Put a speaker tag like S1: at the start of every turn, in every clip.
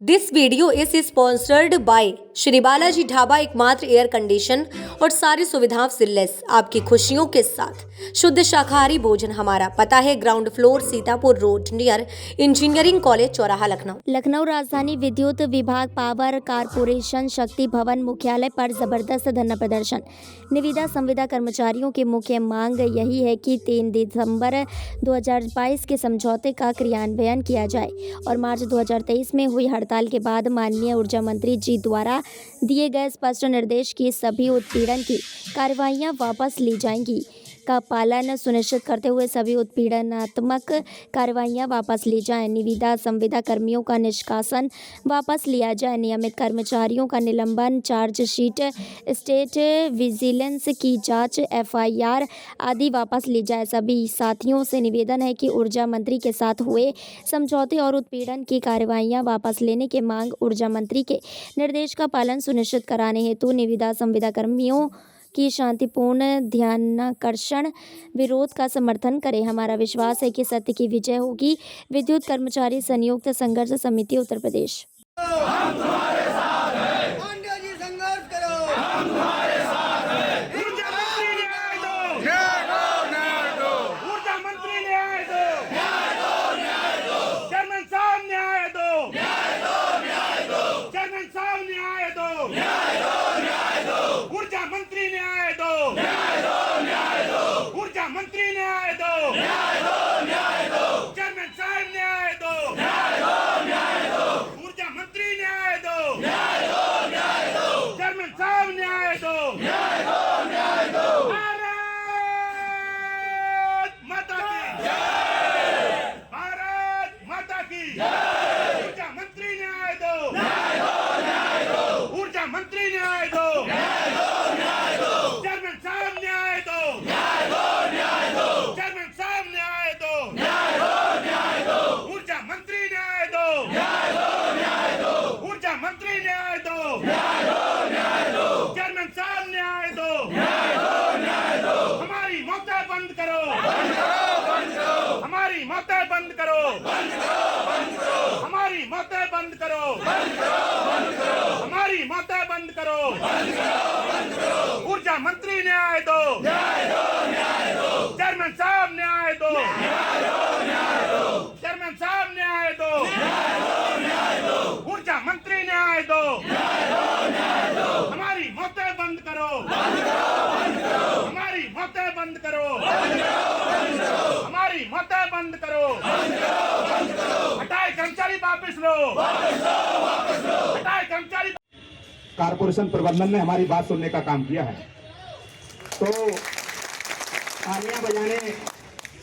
S1: This video is sponsored by Shri Balaji dhaba, एकमात्र air condition और सारी सुविधाओं से लेस आपकी खुशियों के साथ शुद्ध शाकाहारी भोजन। हमारा पता है ground floor, Sitapur road, near engineering college, चौराहा, लखनऊ।
S2: लखनऊ राजधानी विद्युत विभाग पावर कारपोरेशन शक्ति भवन मुख्यालय पर जबरदस्त धरना प्रदर्शन। निविदा संविदा कर्मचारियों की मुख्य मांग यही है कि 3 दिसंबर 2022 के समझौते का क्रियान्वयन किया जाए और मार्च 2023 में हुई हड़ताल के बाद माननीय ऊर्जा मंत्री जी द्वारा दिए गए स्पष्ट निर्देश की सभी उत्पीड़न की कार्रवाइयां वापस ली जाएंगी का पालन सुनिश्चित करते हुए सभी उत्पीड़नात्मक कार्रवाइयां वापस ली जाएं। निविदा संविदा कर्मियों का निष्कासन वापस लिया जाए। नियमित कर्मचारियों का निलंबन, चार्जशीट, स्टेट विजिलेंस की जांच, FIR आदि वापस ली जाए। सभी साथियों से निवेदन है कि ऊर्जा मंत्री के साथ हुए समझौते और उत्पीड़न की कार्रवाइयां वापस लेने के मांग ऊर्जा मंत्री के निर्देश का पालन सुनिश्चित कराने हेतु निविदा संविदा कर्मियों की शांतिपूर्ण ध्यानाकर्षण विरोध का समर्थन करें। हमारा विश्वास है कि सत्य की विजय होगी। विद्युत कर्मचारी संयुक्त संघर्ष समिति, उत्तर प्रदेश।
S3: हम तुम्हारे साथ हैं। पांड्या जी संघर्ष करो। हम तुम्हारे साथ हैं। ऊर्जा मंत्री न्याय दो। न्याय दो, न्याय दो। ऊर्जा मंत्री न्याय दो। न्याय दो, न्याय दो। चेयरमैन साहब न्याय दो। न्याय दो, न्याय दो। चेयरमैन साहब न्याय दो। न्याय दो, न्याय दो। ऊर्जा मंत्री न्याय दो। न्याय दो, न्याय दो। ऊर्जा मंत्री न्याय दो। न्याय दो, न्याय दो। चेयरमैन साहब न्याय दो। न्याय दो, न्याय दो। ऊर्जा मंत्री न्याय दो। न्याय दो, न्याय दो। चेयरमैन साहब न्याय दो। न्याय दो, न्याय दो। भारत माता की जय। भारत माता की जय। ऊर्जा मंत्री न्याय दो। न्याय दो, न्याय दो। ऊर्जा मंत्री न्याय दो। न्याय दो, न्याय दो। चेयरमैन साहब न्याय दो। न्याय दो, न्याय दो। चेयरमैन साहब न्याय दो। न्याय दो, न्याय दो। ऊर्जा मंत्री न्याय दो। न्याय दो, न्याय दो। ऊर्जा मंत्री न्याय दो। न्याय दो, न्याय दो। चेयरमैन साहब न्याय दो। न्याय दो, न्याय दो। हमारी मौतें बंद करो। बंद करो, बंद करो। हमारी मौतें बंद करो। बंद करो, बंद करो। हमारी मौतें बंद करो। बंद करो, बंद करो। हमारी मौतें बंद करो। बंद करो, बंद करो। ऊर्जा मंत्री न्याय दो। न्याय दो, न्याय दो। चेयरमैन साहब न्याय दो। न्याय दो, न्याय दो। चेयरमैन साहब न्याय दो। न्याय दो, न्याय दो। ऊर्जा मंत्री न्याय दो। न्याय दो, न्याय दो। हमारी मौतें बंद करो। बंद करो, बंद करो। हमारी मौतें बंद करो। बंद करो, बंद करो। हमारी मौतें बंद करो। बंद करो, बंद करो। हटाए कर्मचारी वापस लो। वापस लो, वापस लो। हटाए कर्मचारी।
S4: कारपोरेशन प्रबंधन ने हमारी बात सुनने का काम किया है, तो तालियां बजाने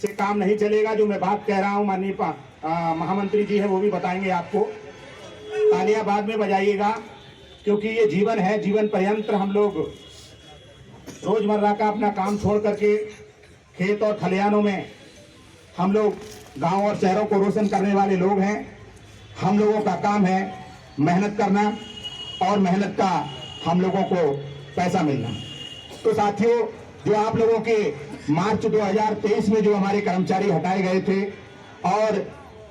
S4: से काम नहीं चलेगा। जो मैं बात कह रहा हूं, माननीय महामंत्री जी है वो भी बताएंगे आपको। तालियां बाद में बजाइएगा, क्योंकि ये जीवन है। जीवन पर्यंत हम लोग रोजमर्रा का अपना काम छोड़ करके खेत और खलिहानों में हम लोग गांव और शहरों को रोशन करने वाले लोग हैं। हम लोगों का काम है मेहनत करना और मेहनत का हम लोगों को पैसा मिलना। तो साथियों, जो आप लोगों के मार्च 2023 में जो हमारे कर्मचारी हटाए गए थे और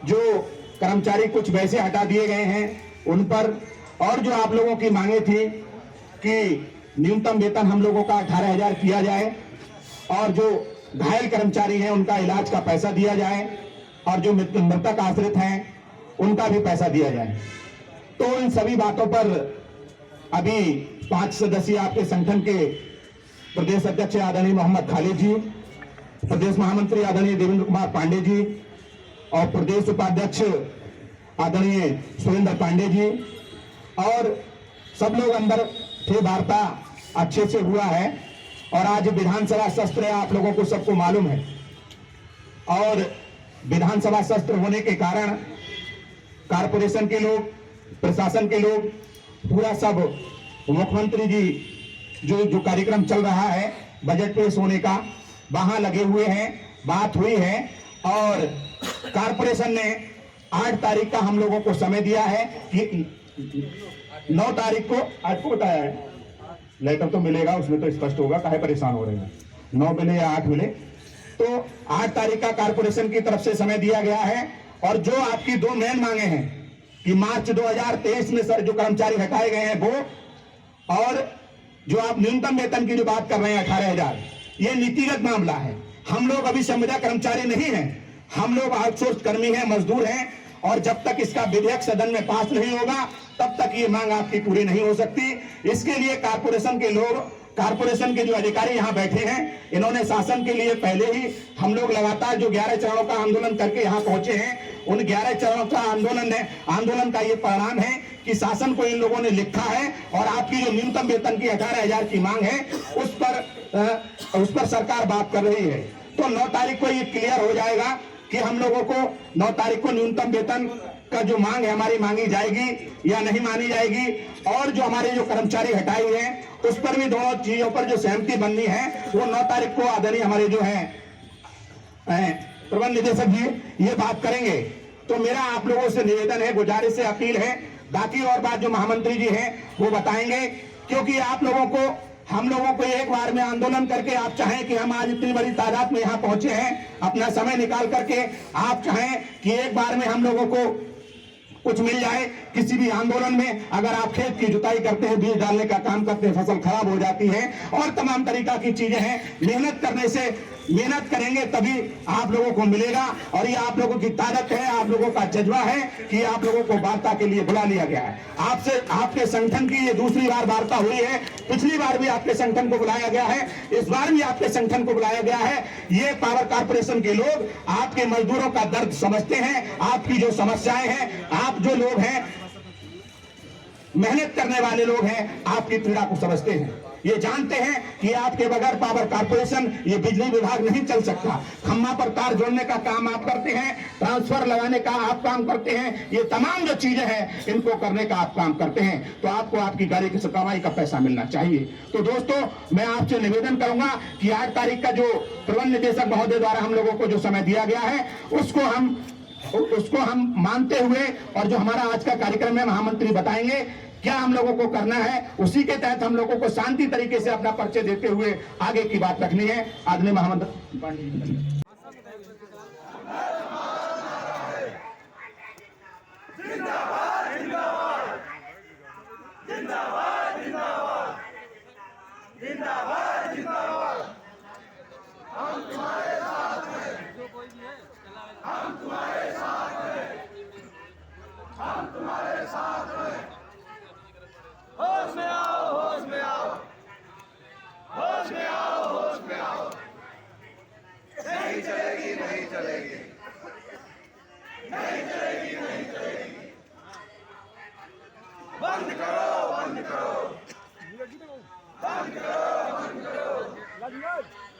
S4: जो कर्मचारी कुछ वैसे हटा दिए गए हैं उन पर, और जो आप लोगों की मांगे थी कि न्यूनतम वेतन हम लोगों का 18,000 किया जाए और जो घायल कर्मचारी हैं उनका इलाज का पैसा दिया जाए और जो मृतक आश्रित हैं उनका भी पैसा दिया जाए। तो इन सभी बातों पर अभी 5 सदस्यीय आपके संगठन के प्रदेश अध्यक्ष आदरणीय मोहम्मद खालिद जी, प्रदेश महामंत्री आदरणीय देवेंद्र कुमार पांडे जी और प्रदेश उपाध्यक्ष आदरणीय सुरेंद्र पांडे जी और सब लोग अंदर थे। वार्ता अच्छे से हुआ है और आज विधानसभा सत्र है, आप लोगों को सबको मालूम है। और विधानसभा सत्र होने के कारण कारपोरेशन के लोग, प्रशासन के लोग, पूरा सब मुख्यमंत्री जी जो कार्यक्रम चल रहा है बजट पेश होने का, वहां लगे हुए हैं। बात हुई है और कारपोरेशन ने 8 तारीख का हम लोगों को समय दिया है कि 9 तारीख को आपको बताया है। लेटर तो मिलेगा, उसमें तो स्पष्ट होगा, काहे परेशान हो रहे हैं। 9 मिले या 8 मिले, तो 8 तारीख का कारपोरेशन की तरफ से समय दिया गया है। और जो आपकी 2 मेन मांगे हैं कि मार्च 2023 में सर जो कर्मचारी हटाए गए हैं वो, और जो आप न्यूनतम वेतन की जो बात कर रहे हैं 18,000, ये नीतिगत मामला है। हम लोग अभी संविदा कर्मचारी नहीं हैं, हम लोग आउटसोर्स कर्मी हैं, मजदूर हैं, और जब तक इसका विधेयक सदन में पास नहीं होगा तब तक ये मांग आपकी पूरी नहीं हो सकती। इसके लिए कारपोरेशन के लोग, कारपोरेशन के जो अधिकारी यहाँ बैठे हैं, इन्होंने शासन के लिए पहले ही, हम लोग लगातार जो 11 चरणों का आंदोलन करके यहाँ पहुंचे हैं, उन 11 चरणों का आंदोलन का ये परिणाम है कि शासन को इन लोगों ने लिखा है, और आपकी जो न्यूनतम वेतन की 18,000 की मांग है उस पर सरकार बात कर रही है। तो 9 तारीख को ये क्लियर हो जाएगा कि हम लोगों को 9 तारीख को न्यूनतम वेतन का जो मांग है हमारी मांगी जाएगी या नहीं मानी जाएगी, और जो हमारे जो कर्मचारी हटाई है उस पर भी दोनों चीजों पर जो सहमति बननी है वो 9 तारीख को आदरणीय हमारे जो है प्रबंध निदेशक जी ये बात करेंगे। तो मेरा आप लोगों से निवेदन है, गुजारिश है, अपील है, बाकी और बात जो महामंत्री जी हैं वो बताएंगे, क्योंकि आप लोगों को, हम लोगों को एक बार में आंदोलन करके, आप चाहें कि हम आज इतनी बड़ी तादाद में यहाँ पहुंचे हैं, अपना समय निकाल करके आप चाहें कि एक बार में हम लोगों को कुछ मिल जाए। किसी भी आंदोलन में अगर आप खेत की जुताई करते हैं, बीज डालने का काम करते हैं, फसल खराब हो जाती है और तमाम तरीका की चीजें हैं, मेहनत करने से, मेहनत करेंगे तभी आप लोगों को मिलेगा, और ये आप लोगों की ताकत है, आप लोगों का जज्बा है कि आप लोगों को वार्ता के लिए बुला लिया गया है। आपसे, आपके संगठन की ये दूसरी बार वार्ता हुई है, पिछली बार भी आपके संगठन को बुलाया गया है, इस बार भी आपके संगठन को बुलाया गया है। ये पावर कॉर्पोरेशन के लोग आपके मजदूरों का दर्द समझते हैं, आपकी जो समस्याएं हैं, आप जो लोग हैं, मेहनत करने वाले लोग हैं, आपकी पीड़ा को समझते हैं। ये जानते हैं कि आपके बगैर पावर कॉर्पोरेशन, ये बिजली विभाग नहीं चल सकता। खम्मा पर तार जोड़ने का काम आप करते हैं, ट्रांसफर लगाने का आप काम करते हैं, ये तमाम जो चीजें हैं इनको करने का आप काम करते हैं, तो आपको आपकी गाड़ी की कमाई का पैसा मिलना चाहिए। तो दोस्तों, मैं आपसे निवेदन करूंगा कि 8 तारीख का जो प्रबंध निदेशक महोदय द्वारा हम लोगों को जो समय दिया गया है उसको हम मानते हुए, और जो हमारा आज का कार्यक्रम है महामंत्री बताएंगे क्या हम लोगों को करना है, उसी के तहत हम लोगों को शांति तरीके से अपना परिचय देते हुए आगे की बात रखनी है। आदरणीय महामंत्री पांडे जी,
S3: होश में आओ, होश में आओ, होश में आओ, होश में आओ। नहीं चलेगी, नहीं चलेगी, नहीं चलेगी, नहीं चलेगी। बंद करो, बंद करो, बंद करो, बंद करो।